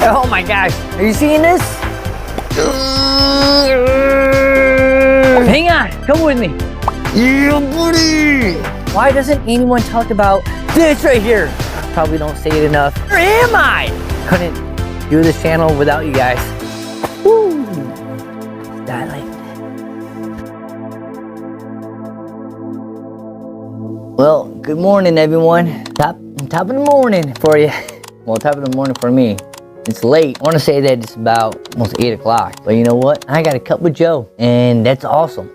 Oh my gosh, are you seeing this? Hang on, come with me. Yeah, buddy. Why doesn't anyone talk about this right here? Probably don't say it enough. Where am I? Couldn't do this channel without you guys. Woo. Starlight. Well, good morning, everyone. Top of the morning for you. Well, top of the morning for me. It's late. I want to say that it's about almost 8 o'clock. But you know what? I got a cup with Joe, and that's awesome.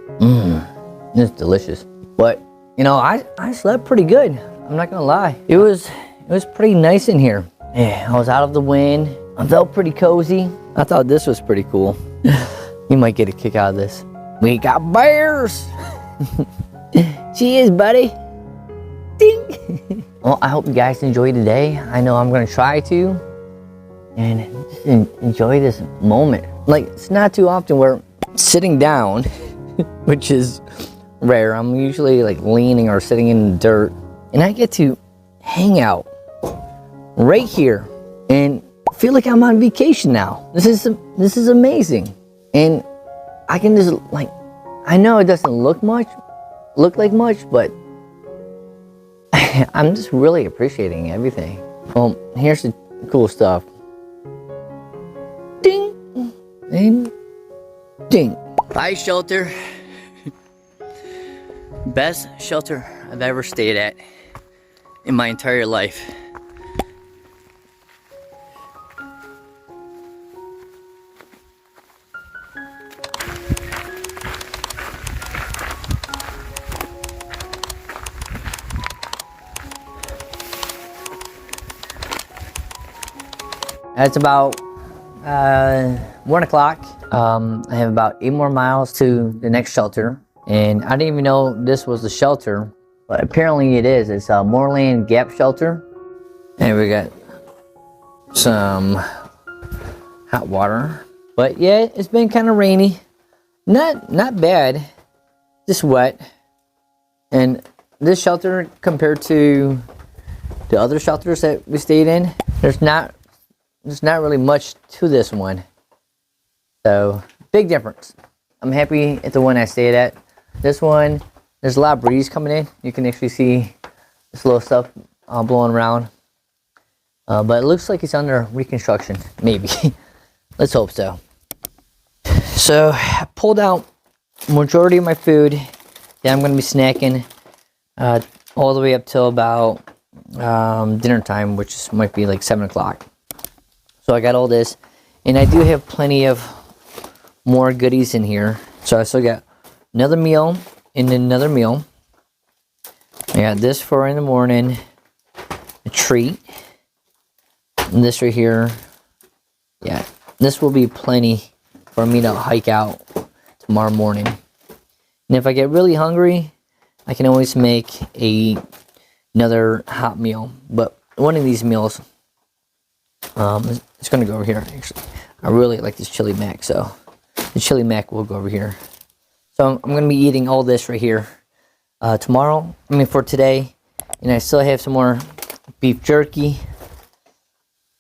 It's delicious. But you know, I slept pretty good. I'm not gonna lie. It was pretty nice in here. Yeah, I was out of the wind. I felt pretty cozy. I thought this was pretty cool. You might get a kick out of this. We got bears. Cheers, buddy. Ding. Well, I hope you guys enjoy today. I know I'm gonna try to. And just enjoy this moment. Like, it's not too often we're sitting down, which is rare. I'm usually like leaning or sitting in the dirt, and I get to hang out right here and feel like I'm on vacation now. This is amazing. And I can just like, I know it doesn't look like much, but I'm just really appreciating everything. Well, here's the cool stuff. Ding and ding. Ice shelter. Best shelter I've ever stayed at in my entire life. It's about 1 o'clock. I have about 8 more miles to the next shelter. And I didn't even know this was the shelter, but apparently it is. It's a Moorland Gap shelter. And we got some hot water. But yeah, it's been kind of rainy. Not bad, just wet. And this shelter, compared to the other shelters that we stayed in, there's not really much to this one. So, big difference. I'm happy at the one I stayed at. This one, there's a lot of breeze coming in. You can actually see this little stuff blowing around. But it looks like it's under reconstruction, maybe. Let's hope so. So, I pulled out majority of my food that I'm going to be snacking all the way up till about dinner time, which might be like 7 o'clock. So I got all this, and I do have plenty of more goodies in here. So I still got another meal and another meal. I got this for in the morning, a treat, and this right here. Yeah, this will be plenty for me to hike out tomorrow morning. And if I get really hungry, I can always make another hot meal. But one of these meals, it's gonna go over here. Actually, I really like this chili mac, so the chili mac will go over here. So I'm gonna be eating all this right here tomorrow. I mean, for today, and I still have some more beef jerky.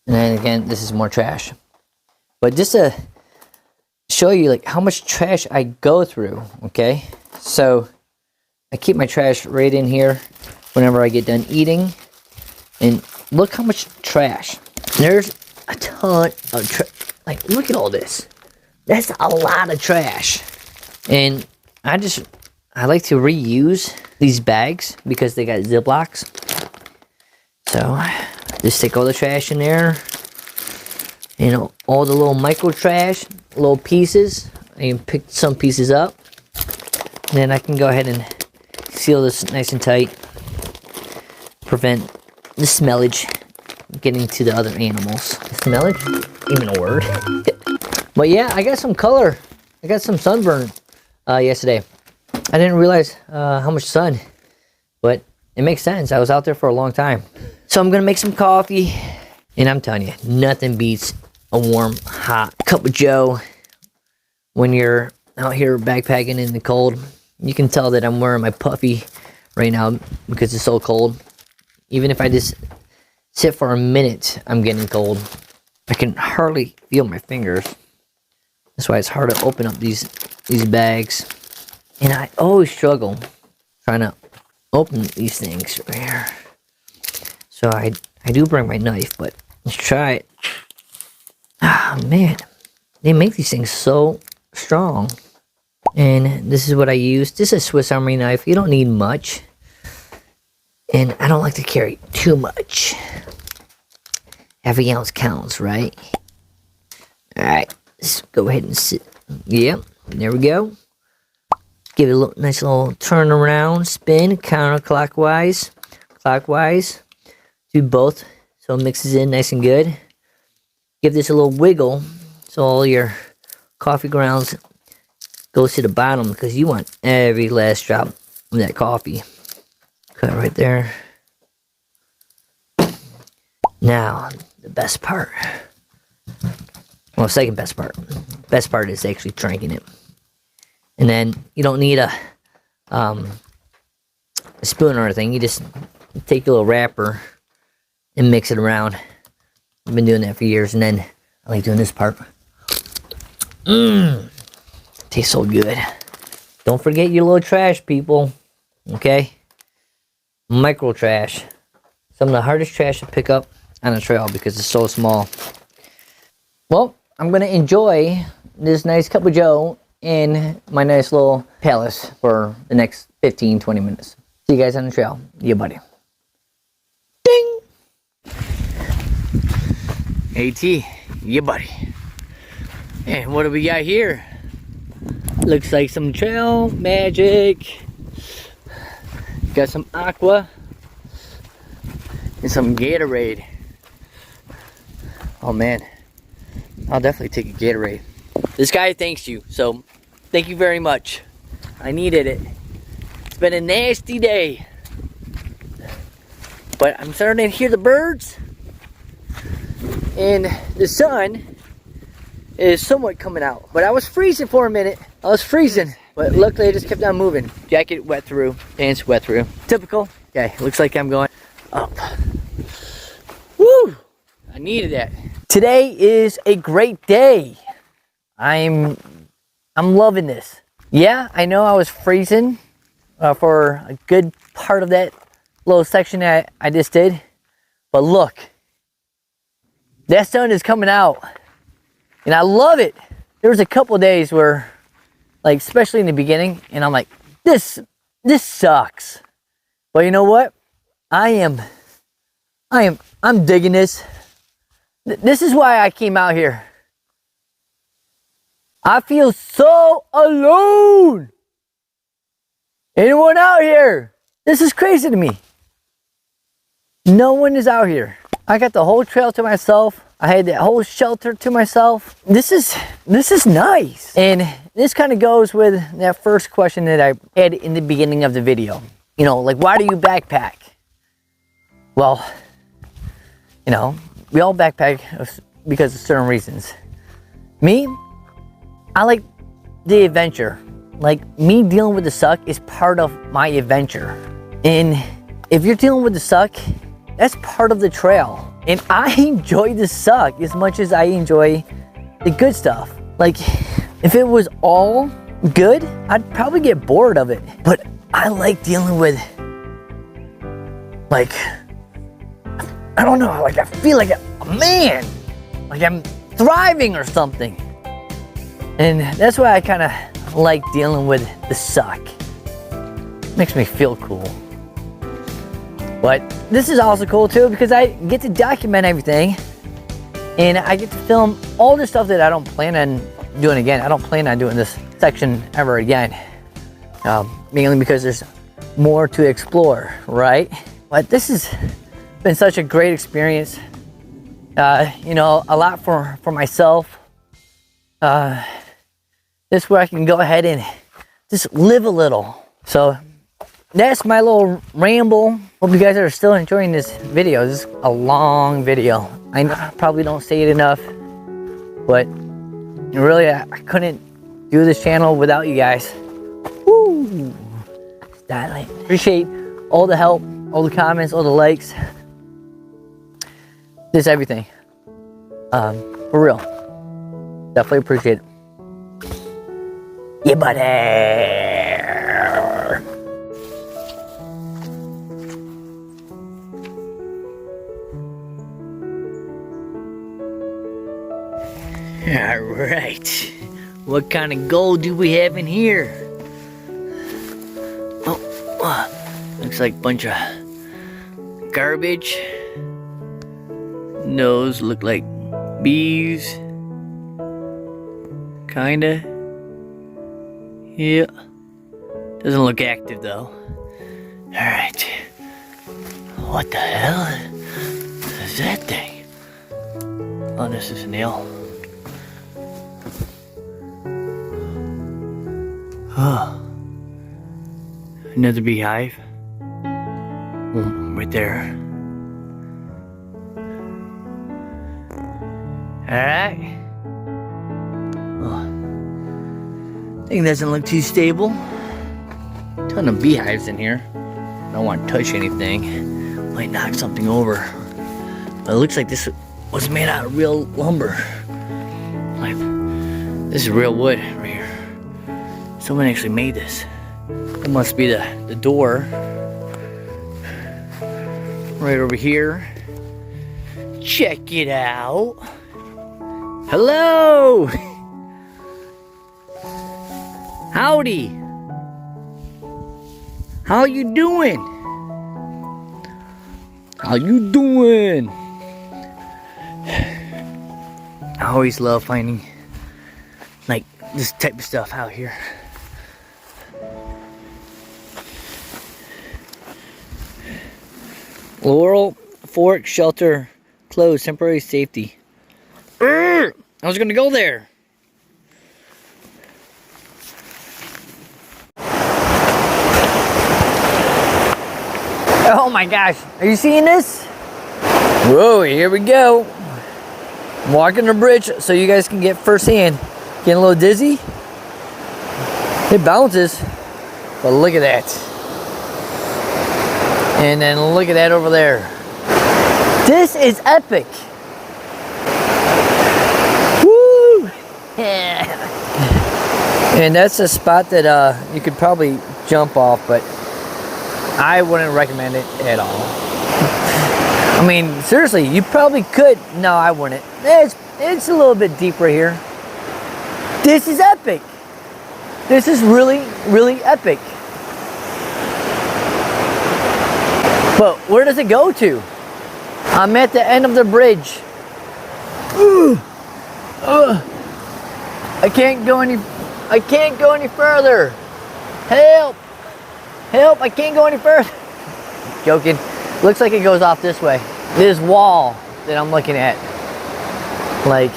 And then again, this is more trash. But just to show you like how much trash I go through. Okay, so I keep my trash right in here whenever I get done eating, and look how much trash. There's a ton of trash. Like, look at all this. That's a lot of trash. And I like to reuse these bags because they got Ziplocs. So, just stick all the trash in there. You know, all the little micro trash, little pieces. I can pick some pieces up. And then I can go ahead and seal this nice and tight. Prevent the smellage getting to the other animals. Smellage? Even a word. But yeah, I got some color. I got some sunburn yesterday. I didn't realize how much sun, but it makes sense. I was out there for a long time. So I'm gonna make some coffee, and I'm telling you, nothing beats a warm, hot cup of Joe when you're out here backpacking in the cold. You can tell that I'm wearing my puffy right now because it's so cold. Even if I just sit for a minute, I'm getting cold. I can hardly feel my fingers. That's why it's hard to open up these bags. And I always struggle trying to open these things right here. So I do bring my knife, but let's try it. Ah, man. They make these things so strong. And this is what I use. This is a Swiss Army knife. You don't need much. And I don't like to carry too much. Every ounce counts, right? Alright, let's go ahead and sit. Yep, there we go. Give it a nice little turn around, spin, counterclockwise, clockwise. Do both so it mixes in nice and good. Give this a little wiggle so all your coffee grounds goes to the bottom because you want every last drop of that coffee. Cut right there. Now, the best part. Well, second best part. Best part is actually drinking it. And then you don't need a spoon or anything. You just take your little wrapper and mix it around. I've been doing that for years, and then I like doing this part. Tastes so good. Don't forget your little trash, people. Okay? Micro trash. Some of the hardest trash to pick up on a trail because it's so small. Well, I'm going to enjoy this nice cup of joe in my nice little palace for the next 15-20 minutes. See you guys on the trail. Yeah, buddy. Ding! AT, yeah, buddy. And what do we got here? Looks like some trail magic. Got some aqua and some Gatorade. Oh man, I'll definitely take a Gatorade. This guy thanks you, so thank you very much. I needed it. It's been a nasty day, but I'm starting to hear the birds, and the sun is somewhat coming out. But I was freezing for a minute. I was freezing, but luckily I just kept on moving. Jacket wet through, pants wet through. Typical. Okay, looks like I'm going up. Woo! I needed that. Today is a great day. I'm loving this. Yeah, I know I was freezing for a good part of that little section that I just did. But look, that sun is coming out. And I love it. There was a couple of days where, like, especially in the beginning, and I'm like, this sucks. But you know what? I'm digging this. This is why I came out here. I feel so alone. Anyone out here? This is crazy to me. No one is out here. I got the whole trail to myself. I had that whole shelter to myself. This is nice. And this kind of goes with that first question that I had in the beginning of the video. You know, like, why do you backpack? Well, you know, we all backpack because of certain reasons. Me, I like the adventure. Like, me dealing with the suck is part of my adventure. And if you're dealing with the suck, that's part of the trail. And I enjoy the suck as much as I enjoy the good stuff. Like, if it was all good, I'd probably get bored of it. But I like dealing with, like, I don't know, like, I feel like a man. Like I'm thriving or something. And that's why I kind of like dealing with the suck. Makes me feel cool. But this is also cool too because I get to document everything and I get to film all the stuff that I don't plan on doing again. I don't plan on doing this section ever again. Mainly because there's more to explore, right? But this has been such a great experience. You know, a lot for myself. This is where I can go ahead and just live a little. So that's my little ramble. Hope you guys are still enjoying this video. This is a long video. I probably don't say it enough, but really I couldn't do this channel without you guys. Woo! Styling. Appreciate all the help, all the comments, all the likes. Just everything. For real. Definitely appreciate it. Yeah, buddy. All right. What kind of gold do we have in here? Oh, looks like a bunch of garbage. Nose look like bees. Kinda. Yeah. Doesn't look active though. Alright. What the hell is that thing? Oh, this is a nail. Oh. Another beehive. Right there. Alright. Oh. Thing doesn't look too stable. Ton of beehives in here. Don't want to touch anything. Might knock something over. But it looks like this was made out of real lumber. Like, this is real wood right here. Someone actually made this. It must be the door. Right over here. Check it out. Hello! Howdy! How you doing? How you doing? I always love finding like this type of stuff out here. Laurel Fork Shelter closed, temporary safety. I was gonna go there. Oh my gosh, are you seeing this? Whoa, here we go. I'm walking the bridge so you guys can get firsthand. Getting a little dizzy. It bounces, but look at that. And then look at that over there. This is epic. Woo! Yeah. And that's a spot that you could probably jump off, but I wouldn't recommend it at all. I mean, seriously, you probably could. No, I wouldn't. It's a little bit deeper here. This is epic. This is really, really epic. But where does it go to? I'm at the end of the bridge. I can't go any further. Help! Help, I can't go any further. Joking. Looks like it goes off this way. This wall that I'm looking at. Like,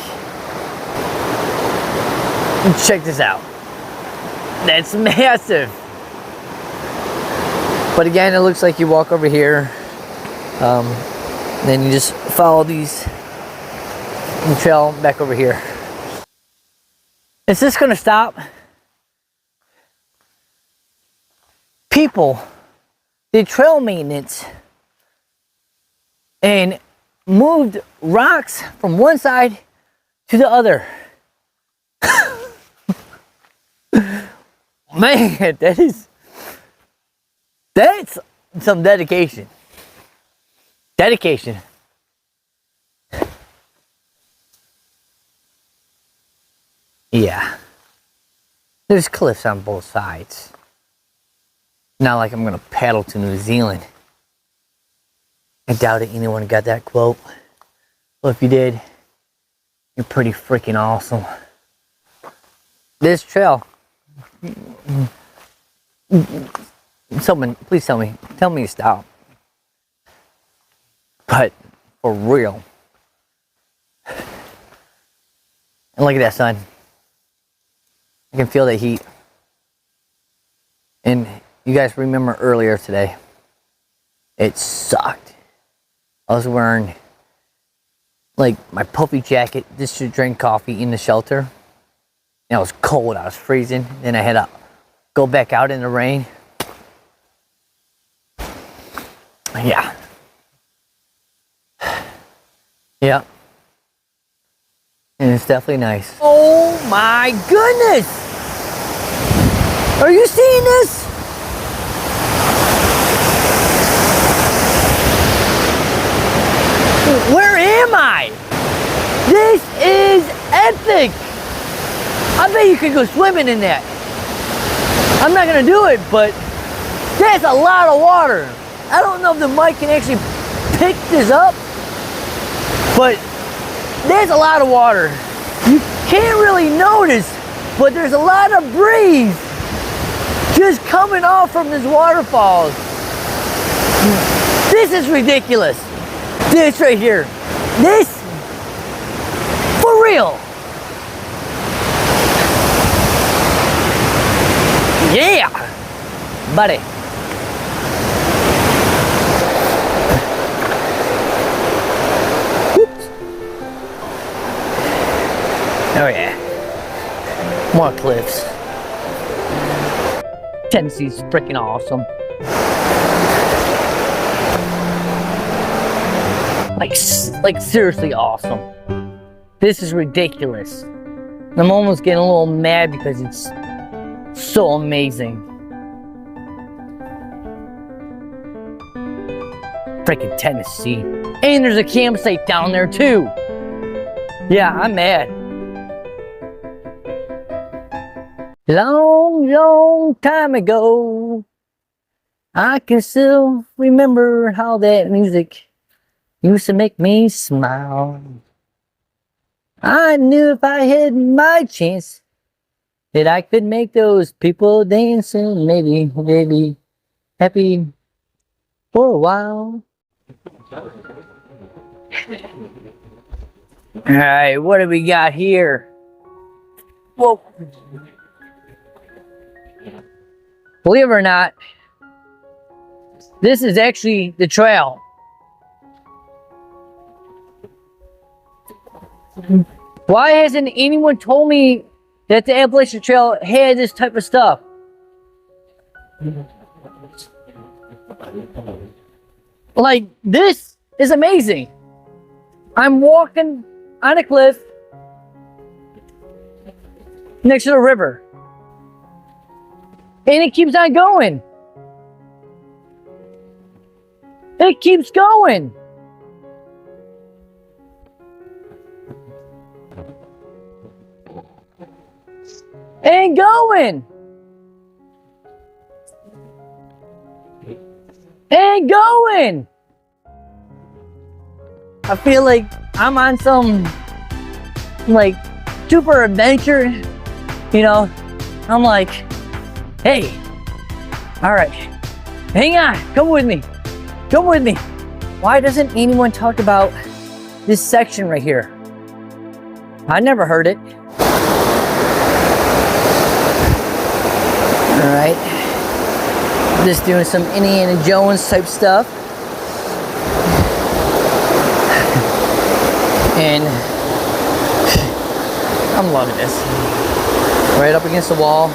check this out. That's massive. But again, it looks like you walk over here. Then you just follow the trail back over here. Is this gonna stop? People did trail maintenance and moved rocks from one side to the other. Man, that's some dedication. Dedication. Yeah. There's cliffs on both sides. Not like I'm gonna paddle to New Zealand. I doubt it anyone got that quote. Well, if you did, you're pretty freaking awesome. This trail. Someone, please tell me to stop. But for real. And look at that sun. I can feel the heat. And you guys remember earlier today, it sucked. I was wearing like my puffy jacket just to drink coffee in the shelter. And it was cold, I was freezing. Then I had to go back out in the rain. Yeah. Yeah. And it's definitely nice. Oh my goodness! Are you seeing this? Where am I? This is epic! I bet you could go swimming in that. I'm not gonna do it, but that's a lot of water. I don't know if the mic can actually pick this up, but there's a lot of water. You can't really notice, but there's a lot of breeze just coming off from this waterfall. This is ridiculous. This right here. This, for real. Yeah, buddy. Whoops. Oh yeah. More cliffs. Tennessee's freaking awesome. Like seriously awesome. This is ridiculous. I'm almost getting a little mad because it's so amazing. Freaking Tennessee. And there's a campsite down there too. Yeah, I'm mad. Long, long time ago, I can still remember how that music used to make me smile. I knew if I had my chance that I could make those people dance and maybe happy for a while. Alright, what do we got here? Whoa. Believe it or not, this is actually the trail. Why hasn't anyone told me that the Appalachian Trail had this type of stuff? Like, this is amazing. I'm walking on a cliff next to the river. And it keeps on going. It keeps going. And going. And going. I feel like I'm on some like super adventure, you know. I'm like, hey, all right, hang on, come with me. Come with me. Why doesn't anyone talk about this section right here? I never heard it. All right, just doing some Indiana Jones type stuff. And I'm loving this. Right up against the wall.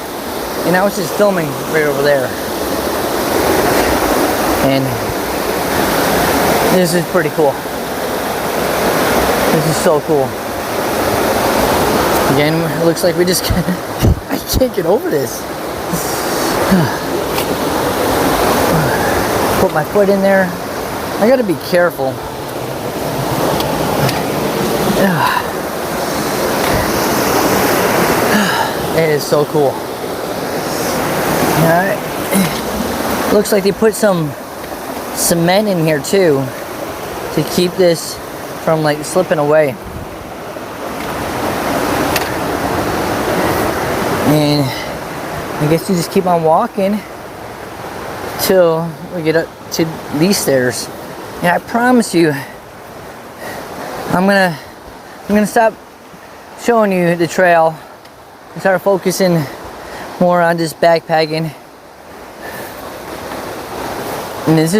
And I was just filming right over there. And this is pretty cool. This is so cool. Again, it looks like we just can't, I can't get over this. Put my foot in there. I gotta be careful. It is so cool. Alright. Looks like they put some cement in here too to keep this from like slipping away. And I guess you just keep on walking till we get up to these stairs. And I promise you, I'm gonna stop showing you the trail and start focusing more on just backpacking. And this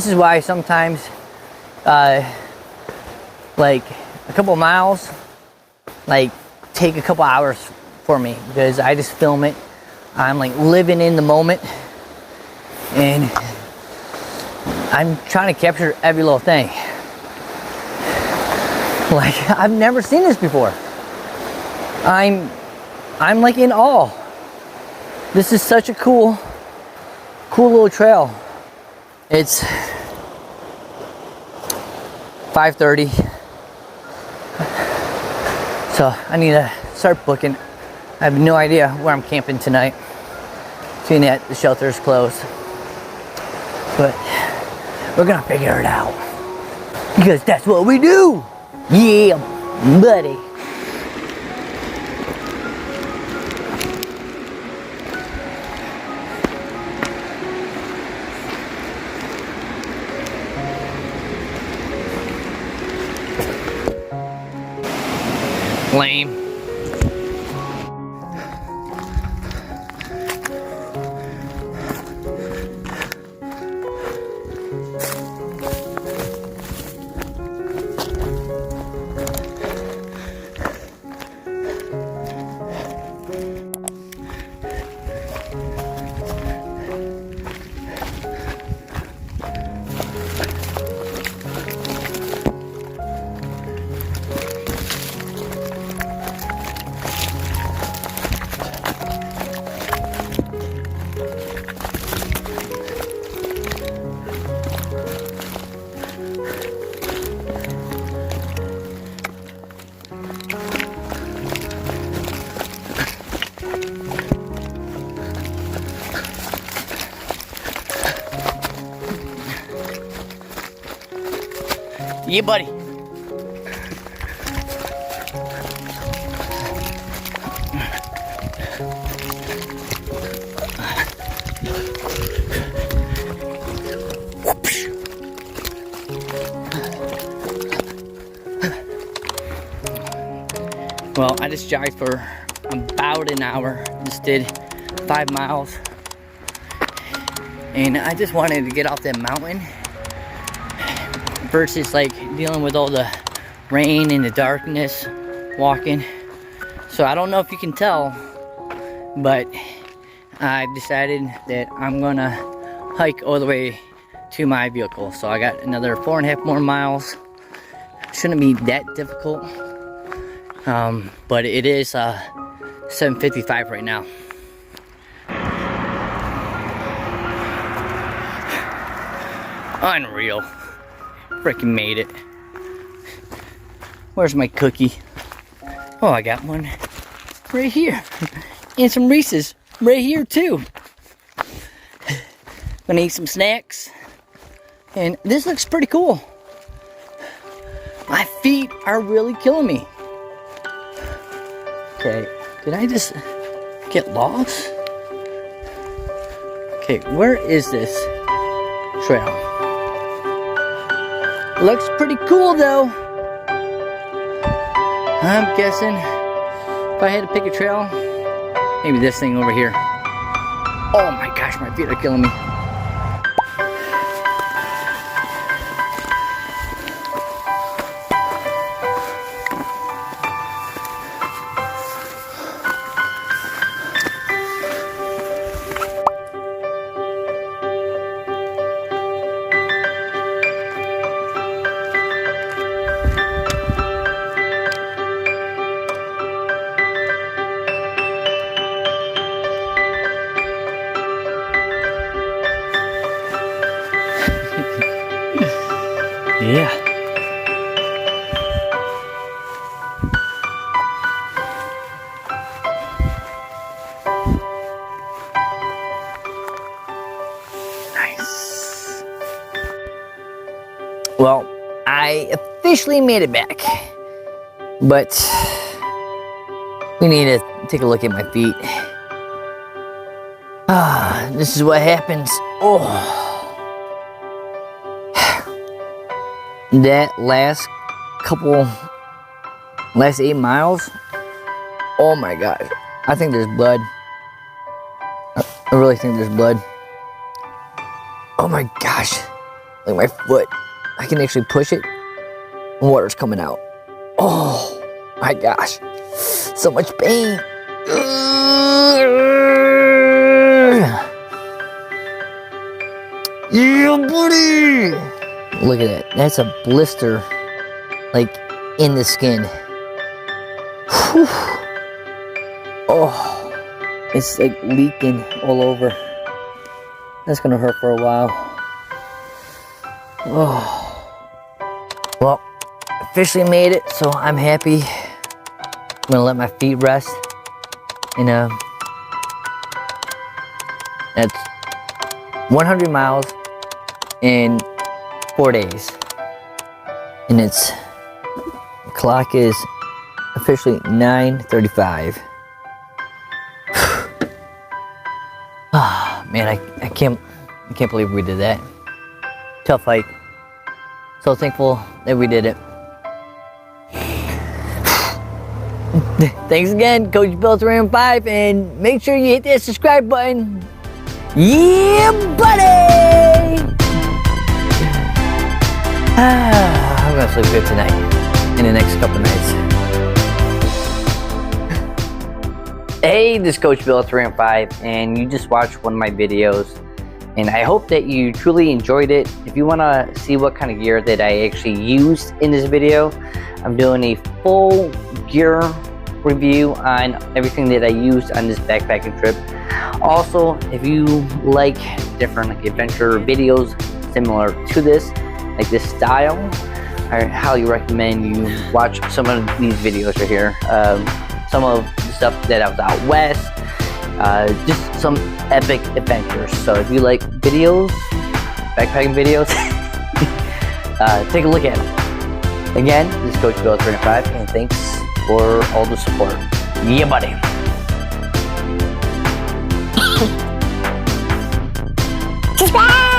is why sometimes like a couple miles like take a couple hours for me, because I just film it. I'm like living in the moment and I'm trying to capture every little thing. Like, I've never seen this before. I'm like in awe. This is such a cool little trail. It's 5:30, so I need to start booking. I have no idea where I'm camping tonight, seeing that the shelter is closed, but we're gonna figure it out because that's what we do. Yeah, buddy. Lame. Yeah, buddy. Well, I just jogged for about an hour. Just did 5 miles. And I just wanted to get off that mountain versus like dealing with all the rain and the darkness walking. So I don't know if you can tell, but I've decided that I'm gonna hike all the way to my vehicle. So I got another 4.5 more miles. Shouldn't be that difficult, but it is 7:55 right now. Unreal. Freaking made it. Where's my cookie? Oh, I got one right here. And some Reese's right here too. Gonna eat some snacks. And this looks pretty cool. My feet are really killing me. Okay, did I just get lost? Okay, where is this trail? Looks pretty cool though. I'm guessing if I had to pick a trail, maybe this thing over here. Oh my gosh, my feet are killing me. Yeah. Nice. Well, I officially made it back, but we need to take a look at my feet. This is what happens. Oh. That last 8 miles, oh my god, I think there's blood. I really think there's blood. Oh my gosh, look at my foot. I can actually push it, and water's coming out. Oh my gosh, so much pain. Yeah, buddy! Look at that. That's a blister, like, in the skin. Whew. Oh, it's like leaking all over. That's gonna hurt for a while. Oh, well, officially made it, so I'm happy. I'm gonna let my feet rest. And that's 100 miles in 4 days. And the clock is officially 9:35. Ah, man, I can't believe we did that. Tough hike. So thankful that we did it. Thanks again, Coach Bill 305, and make sure you hit that subscribe button. Yeah, buddy! I'm gonna sleep good tonight, in the next couple nights. Hey, this is Coach Bill 305, and you just watched one of my videos, and I hope that you truly enjoyed it. If you want to see what kind of gear that I actually used in this video, I'm doing a full gear review on everything that I used on this backpacking trip. Also, if you like different adventure videos similar to this, like this style, I highly recommend you watch some of these videos right here. Some of the stuff that I was out west, just some epic adventures. So if you like videos, backpacking videos, take a look at them. Again, this is Coach Bill 305, and thanks for all the support. Yeah, buddy. Subscribe!